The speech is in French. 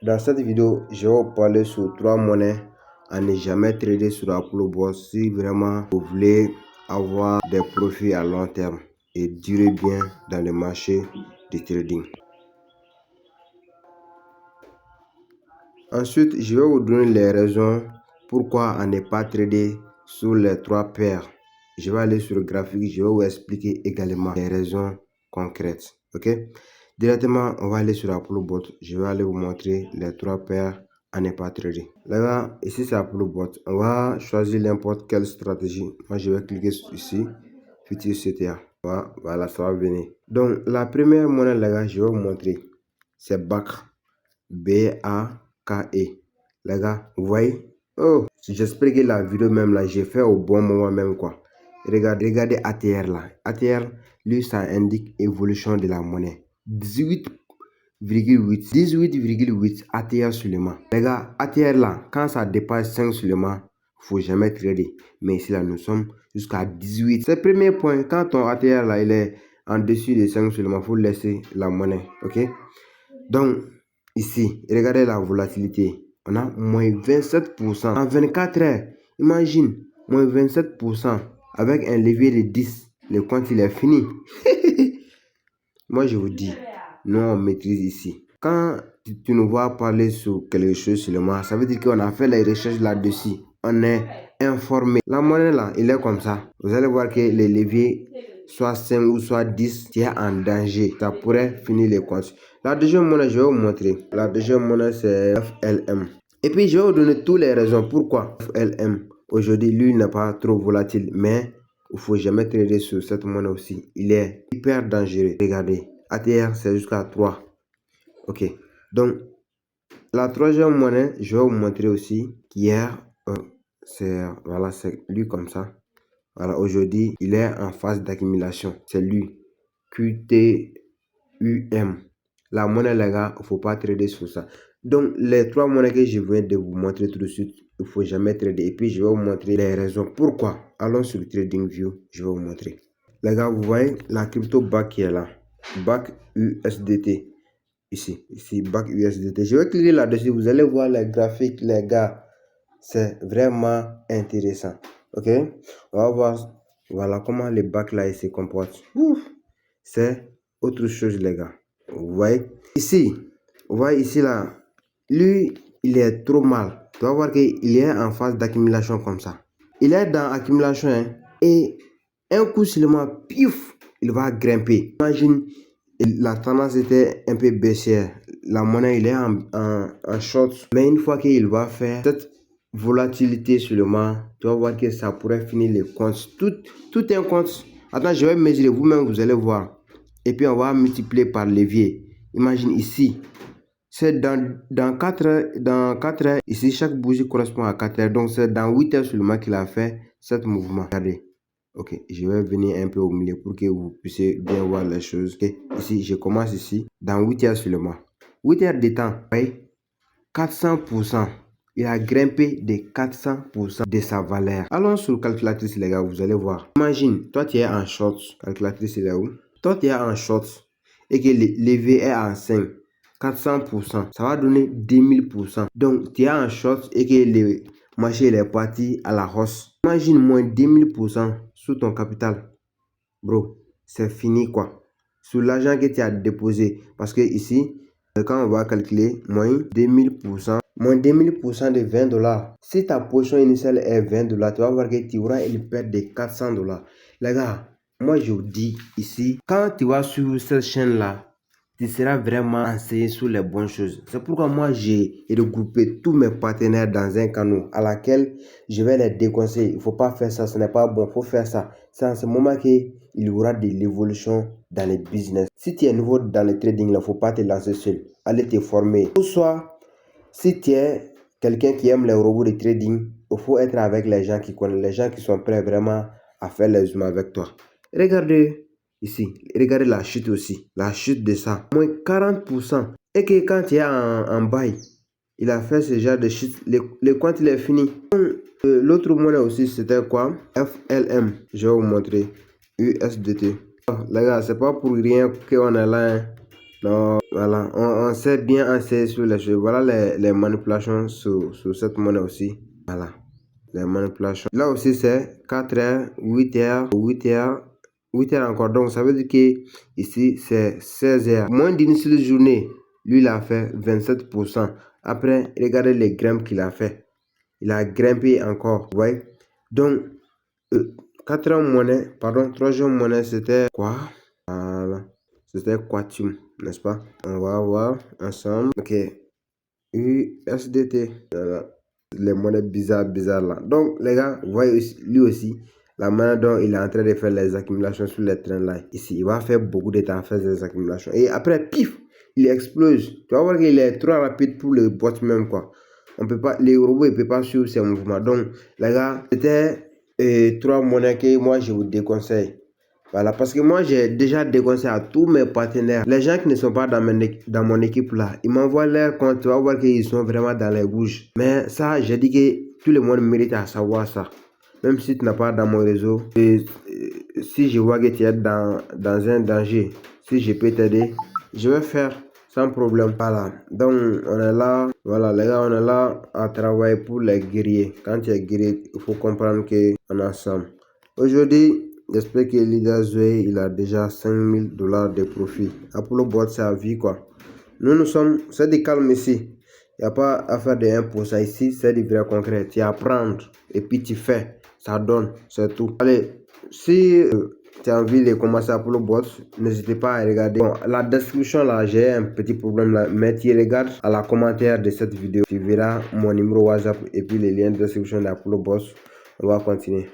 Dans cette vidéo, je vais vous parler sur 3 monnaies à ne jamais trader sur Apollo Bourse si vraiment vous voulez avoir des profits à long terme et durer bien dans le marché du trading. Ensuite, je vais vous donner les raisons pourquoi à ne pas trader sur les 3 paires. Je vais aller sur le graphique, je vais vous expliquer également les raisons concrètes. Ok? Directement, on va aller sur Apollo Bot. Je vais aller vous montrer les 3 paires à ne pas trader. Là, ici c'est Apollo Bot. On va choisir n'importe quelle stratégie. Moi, je vais cliquer ici, Futur CTA. Voilà, ça va venir. Donc, la première monnaie, les gars, je vais vous montrer. C'est BAK. BAKE. Les gars, vous voyez? Oh, j'espère que la vidéo même là, j'ai fait au bon moment même quoi. Regardez ATR là. ATR, lui, ça indique évolution de la monnaie. 18,8 ATR seulement. Les gars, ATR là, quand ça dépasse 5 seulement, faut jamais trader. Mais ici là, nous sommes jusqu'à 18. C'est le premier point. Quand ton ATR là, il est en dessus de 5 seulement, faut laisser la monnaie. Ok? Donc, ici, regardez la volatilité. On a moins 27%. En 24 heures, imagine, moins 27% avec un levier de 10. Le compte, il est fini. Moi, je vous dis, nous, on maîtrise ici. Quand tu nous vois parler sur quelque chose seulement, ça veut dire qu'on a fait les recherches là-dessus. On est informé. La monnaie là, il est comme ça. Vous allez voir que les leviers, soit 5 ou soit 10, tu es en danger. Ça pourrait finir les comptes. La deuxième monnaie, je vais vous montrer. La deuxième monnaie, c'est FLM. Et puis, je vais vous donner toutes les raisons pourquoi FLM. Aujourd'hui, lui, n'est pas trop volatile, mais il ne faut jamais trader sur cette monnaie aussi. Il est hyper dangereux. Regardez, ATR, c'est jusqu'à 3. Ok. Donc, la troisième monnaie, je vais vous montrer aussi qu'hier, voilà, c'est lui comme ça. Voilà, aujourd'hui, il est en phase d'accumulation. C'est lui. QTUM. La monnaie, les gars, il ne faut pas trader sur ça. Donc, les 3 monnaies que je viens de vous montrer tout de suite, il ne faut jamais trader. Et puis, je vais vous montrer les raisons. Pourquoi? Allons sur TradingView, je vais vous montrer. Les gars, vous voyez la crypto BAK qui est là. BAK USDT. Ici, BAK USDT. Je vais cliquer là-dessus. Vous allez voir les graphiques, les gars. C'est vraiment intéressant. Ok? On va voir, voilà comment les BAK là se comportent. C'est autre chose, les gars. Vous voyez? Ici, vous voyez ici là. Lui, il est trop mal. Tu vas voir qu'il est en phase d'accumulation comme ça. Il est dans accumulation hein, et un coup seulement, pif, il va grimper. Imagine, la tendance était un peu baissière. La monnaie, il est en short. Mais une fois qu'il va faire cette volatilité seulement, tu vas voir que ça pourrait finir les comptes. Tout un compte. Attends, je vais mesurer. Vous-même, vous allez voir. Et puis, on va multiplier par levier. Imagine ici. C'est dans 4 heures. Dans 4 heures, ici, chaque bougie correspond à 4 heures. Donc, c'est dans 8 heures seulement qu'il a fait ce mouvement. Regardez. Ok, je vais venir un peu au milieu pour que vous puissiez bien voir les choses. Okay. Ici, je commence ici. Dans 8 heures seulement. 8 heures de temps. Voyez, 400%. Il a grimpé de 400% de sa valeur. Allons sur calculatrice, les gars, vous allez voir. Imagine, toi, tu es en short. Calculatrice, il est où? Toi, tu es en short et que le levier est en 5. 400%, ça va donner 2000%. Donc, tu es en short et que le marché est parti à la hausse. Imagine moins 2000% sur ton capital. Bro, c'est fini quoi. Sur l'argent que tu as déposé. Parce que ici, quand on va calculer moins 2000%, moins 2000% de $20. Si ta position initiale est $20, tu vas voir que tu auras une perte de $400. Les gars, moi je vous dis ici, quand tu vas sur cette chaîne là, tu seras vraiment enseigné sur les bonnes choses. C'est pourquoi moi j'ai regroupé tous mes partenaires dans un canal à laquelle je vais les déconseiller. Il ne faut pas faire ça, ce n'est pas bon, il faut faire ça. C'est en ce moment qu'il y aura de l'évolution dans le business. Si tu es nouveau dans le trading, il ne faut pas te lancer seul. Allez te former. Ou soit, si tu es quelqu'un qui aime les robots de trading, il faut être avec les gens qui connaissent, les gens qui sont prêts vraiment à faire les humains avec toi. Regardez. Ici, regardez la chute aussi. La chute de ça. Moins 40%. Et que quand il est en bail, il a fait ce genre de chute. Le compte, il est fini. L'autre monnaie aussi, c'était quoi? FLM. Je vais vous montrer. USDT. Les gars, c'est pas pour rien qu'on est là. Hein. Non, voilà, on sait bien enseigner sur les choses. Voilà les manipulations sur cette monnaie aussi. Voilà, les manipulations. Là aussi, c'est 4 heures, 8 heures, 8 heures, 8 heures encore. Donc, ça veut dire que ici, c'est 16 heures. Moins d'une seule journée, lui, il a fait 27%. Après, regardez les grimpes qu'il a fait. Il a grimpé encore, vous voyez. Donc, 4 heures monnaie, pardon, 3 jours monnaie, c'était quoi? Voilà, c'était Quantum, n'est-ce pas? On va voir ensemble. Ok, USDT, voilà. Les monnaies bizarres là. Donc, les gars, vous voyez lui aussi, la manière dont il est en train de faire les accumulations sur les trains là. Ici, il va faire beaucoup de temps à faire des accumulations. Et après, pif, il explose. Tu vas voir qu'il est trop rapide pour le bot même, quoi. On peut pas, les robots, ne peuvent pas suivre ses mouvements. Donc, les gars, c'était 3 monnaies que moi, je vous déconseille. Voilà, parce que moi, j'ai déjà déconseillé à tous mes partenaires. Les gens qui ne sont pas dans mon équipe là, ils m'envoient leur compte, tu vas voir qu'ils sont vraiment dans les rouges. Mais ça, j'ai dit que tout le monde mérite à savoir ça. Même si tu n'as pas dans mon réseau, si je vois que tu es dans un danger, si je peux t'aider, je vais faire sans problème. Voilà, donc on est là, voilà les gars, on est là à travailler pour les guerriers. Quand tu es guerrier, il faut comprendre qu'on est ensemble. Aujourd'hui, j'espère que Leader Zoé, il a déjà $5000 de profit. Apollo Bot, c'est à vie quoi. Nous sommes, c'est du calme ici. Il n'y a pas à faire de 1% ici, c'est du vrai concret. Tu apprends et puis tu fais. Ça donne, c'est tout. Allez, si tu as envie de commencer Apollo Bot, n'hésitez pas à regarder. Bon, la description là, j'ai un petit problème là, mais tu regardes à la commentaire de cette vidéo. Tu verras mon numéro WhatsApp et puis les liens de description d'Apollo Bot. On va continuer.